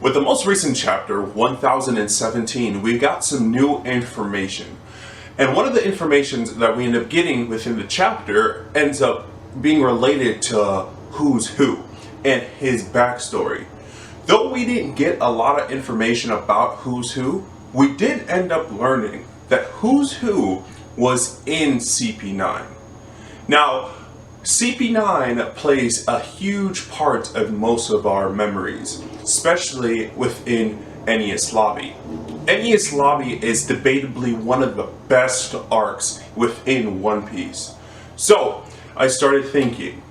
With the most recent chapter, 1017, we got some new information. And one of the information that we end up getting within the chapter ends up being related to Who's Who and his backstory. Though we didn't get a lot of information about Who's Who, we did end up learning that Who's Who was in CP9. Now, CP9 plays a huge part of most of our memories, especially within Enies Lobby. Enies Lobby is debatably one of the best arcs within One Piece. So, I started thinking,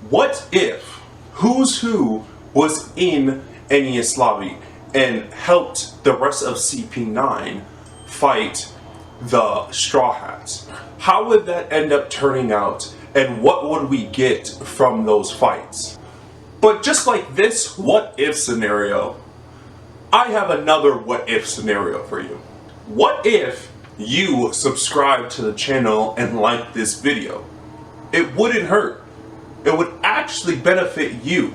what if Who's Who was in Enies Lobby and helped the rest of CP9 fight the Straw Hats? How would that end up turning out, and what would we get from those fights? But just like this what if scenario, I have another what if scenario for you. What if you subscribe to the channel and like this video? It wouldn't hurt. It would actually benefit you.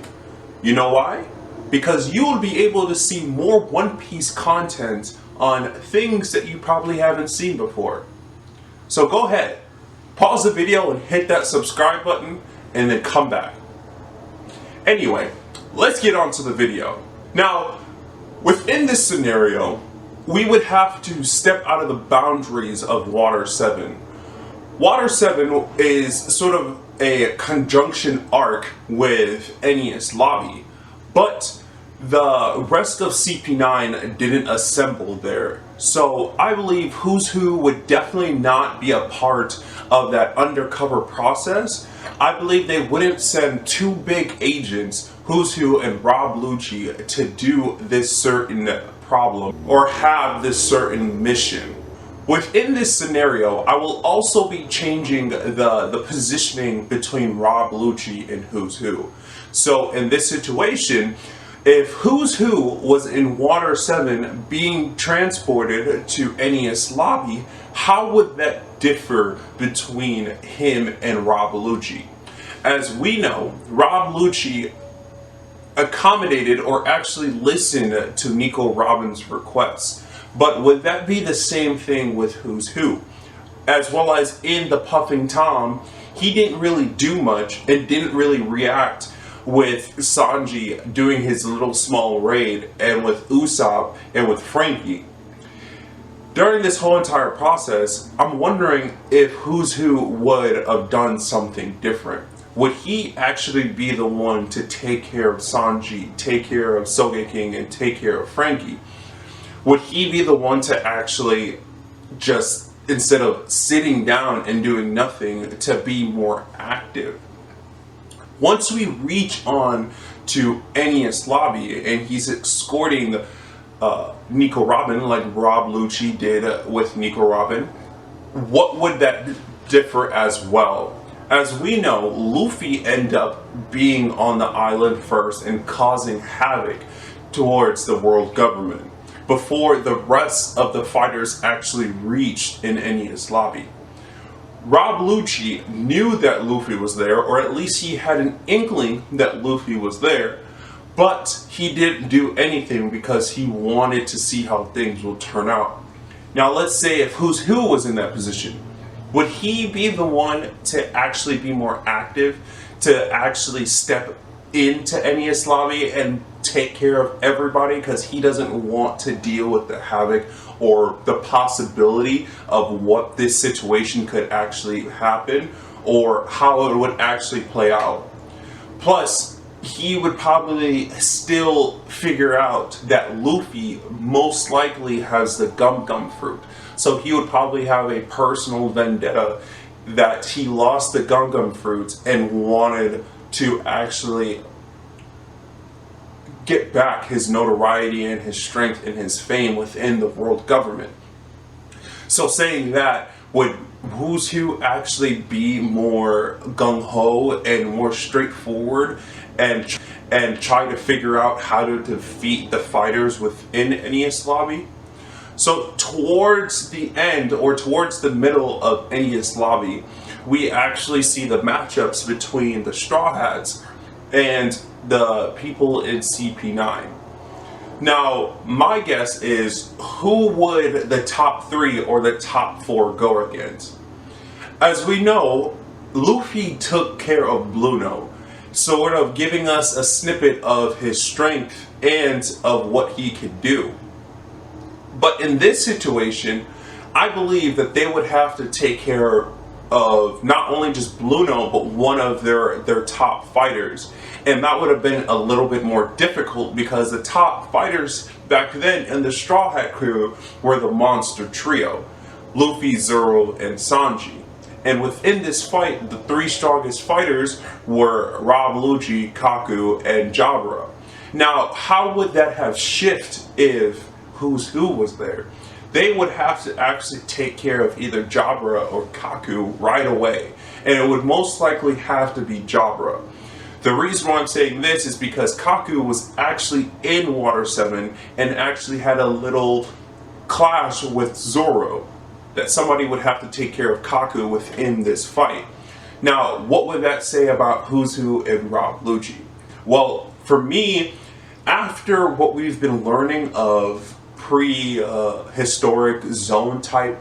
You know why? Because you will be able to see more One Piece content on things that you probably haven't seen before. So go ahead, pause the video and hit that subscribe button and then come back. Anyway, let's get on to the video. Now, within this scenario, we would have to step out of the boundaries of Water 7. Water 7 is sort of a conjunction arc with Enies Lobby, but the rest of CP9 didn't assemble there. So I believe Who's Who would definitely not be a part of that undercover process. I believe they wouldn't send two big agents, Who's Who and Rob Lucci, to do this certain problem or have this certain mission. Within this scenario, I will also be changing the positioning between Rob Lucci and Who's Who. So in this situation, if Who's Who was in Water 7 being transported to Enies Lobby, how would that differ between him and Rob Lucci? As we know, Rob Lucci accommodated or actually listened to Nico Robin's requests. But would that be the same thing with Who's Who? As well as in the Puffing Tom, he didn't really do much and didn't really react with Sanji doing his little small raid, and with Usopp and with Frankie. During this whole entire process, I'm wondering if Who's Who would have done something different. Would he actually be the one to take care of Sanji, take care of Sogeking, and take care of Frankie? Would he be the one to actually just, instead of sitting down and doing nothing, to be more active? Once we reach on to Enies Lobby and he's escorting Nico Robin like Rob Lucci did with Nico Robin, what would that differ as well? As we know, Luffy ended up being on the island first and causing havoc towards the world government before the rest of the fighters actually reached in Enies Lobby. Rob Lucci knew that Luffy was there, or at least he had an inkling that Luffy was there, but he didn't do anything because he wanted to see how things will turn out. Now let's say if Who's Who was in that position, would he be the one to actually be more active, to actually step into Enies Lobby and take care of everybody because he doesn't want to deal with the havoc or the possibility of what this situation could actually happen or how it would actually play out? Plus, he would probably still figure out that Luffy most likely has the Gum Gum fruit. So he would probably have a personal vendetta that he lost the Gum Gum fruit and wanted to actually get back his notoriety and his strength and his fame within the world government. So saying that, would Who's Who actually be more gung-ho and more straightforward and try to figure out how to defeat the fighters within Enies Lobby? So towards the end or towards the middle of Enies Lobby, we actually see the matchups between the Straw Hats and the people in CP9. Now, my guess is, who would the top 3 or the top 4 go against? As we know, Luffy took care of Blueno, sort of giving us a snippet of his strength and of what he could do. But in this situation, I believe that they would have to take care of not only just Blueno, but one of their top fighters. And that would have been a little bit more difficult because the top fighters back then in the Straw Hat crew were the Monster Trio, Luffy, Zoro, and Sanji. And within this fight, the 3 strongest fighters were Rob Lucci, Kaku, and Jabra. Now, how would that have shifted if Who's Who was there? They would have to actually take care of either Jabra or Kaku right away. And it would most likely have to be Jabra. The reason why I'm saying this is because Kaku was actually in Water 7 and actually had a little clash with Zoro, that somebody would have to take care of Kaku within this fight. Now, what would that say about Who's Who and Rob Lucci? Well, for me, after what we've been learning of prehistoric zone type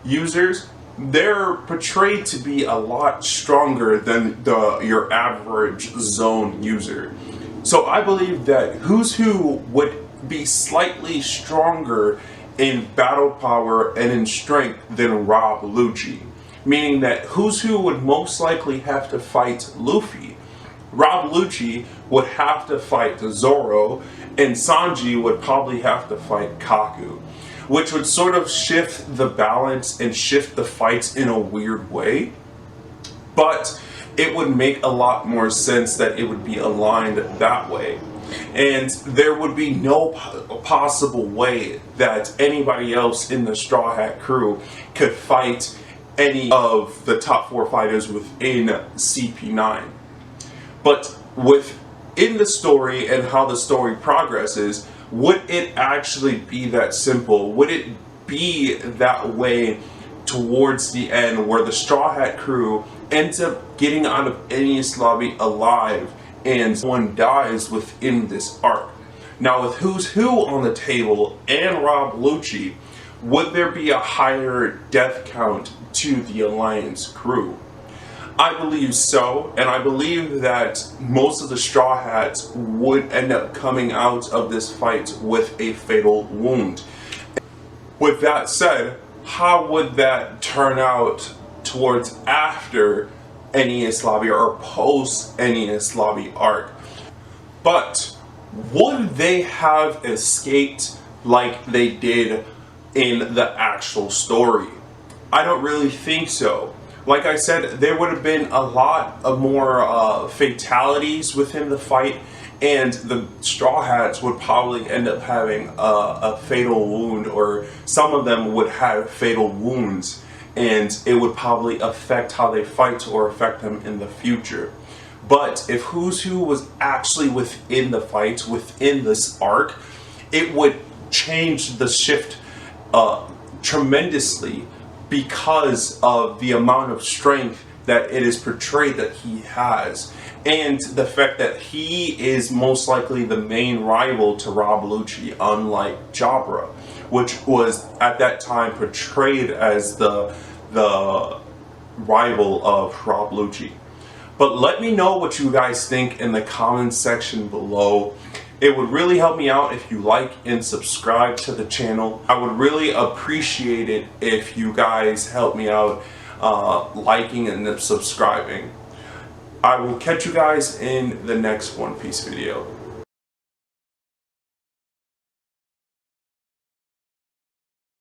users, they're portrayed to be a lot stronger than your average zone user. So I believe that Who's Who would be slightly stronger in battle power and in strength than Rob Lucci, meaning that Who's Who would most likely have to fight Luffy. Rob Lucci would have to fight Zoro, and Sanji would probably have to fight Kaku, which would sort of shift the balance and shift the fights in a weird way. But it would make a lot more sense that it would be aligned that way. And there would be no possible way that anybody else in the Straw Hat crew could fight any of the top 4 fighters within CP9. But within the story and how the story progresses, would it actually be that simple? Would it be that way towards the end where the Straw Hat crew ends up getting out of Enies Lobby alive and one dies within this arc? Now, with Who's Who on the table and Rob Lucci, would there be a higher death count to the Alliance crew? I believe so, and I believe that most of the Straw Hats would end up coming out of this fight with a fatal wound. With that said, how would that turn out towards after Enies Lobby or post Enies Lobby arc? But would they have escaped like they did in the actual story? I don't really think so. Like I said, there would have been a lot of more fatalities within the fight, and the Straw Hats would probably end up having a fatal wound, or some of them would have fatal wounds, and it would probably affect how they fight or affect them in the future. But if Who's Who was actually within the fight, within this arc, it would change the shift tremendously, because of the amount of strength that it is portrayed that he has, and the fact that he is most likely the main rival to Rob Lucci, unlike Jabra, which was at that time portrayed as the rival of Rob Lucci. But let me know what you guys think in the comments section below. It would really help me out if you like and subscribe to the channel. I would really appreciate it if you guys help me out liking and subscribing. I will catch you guys in the next One Piece video.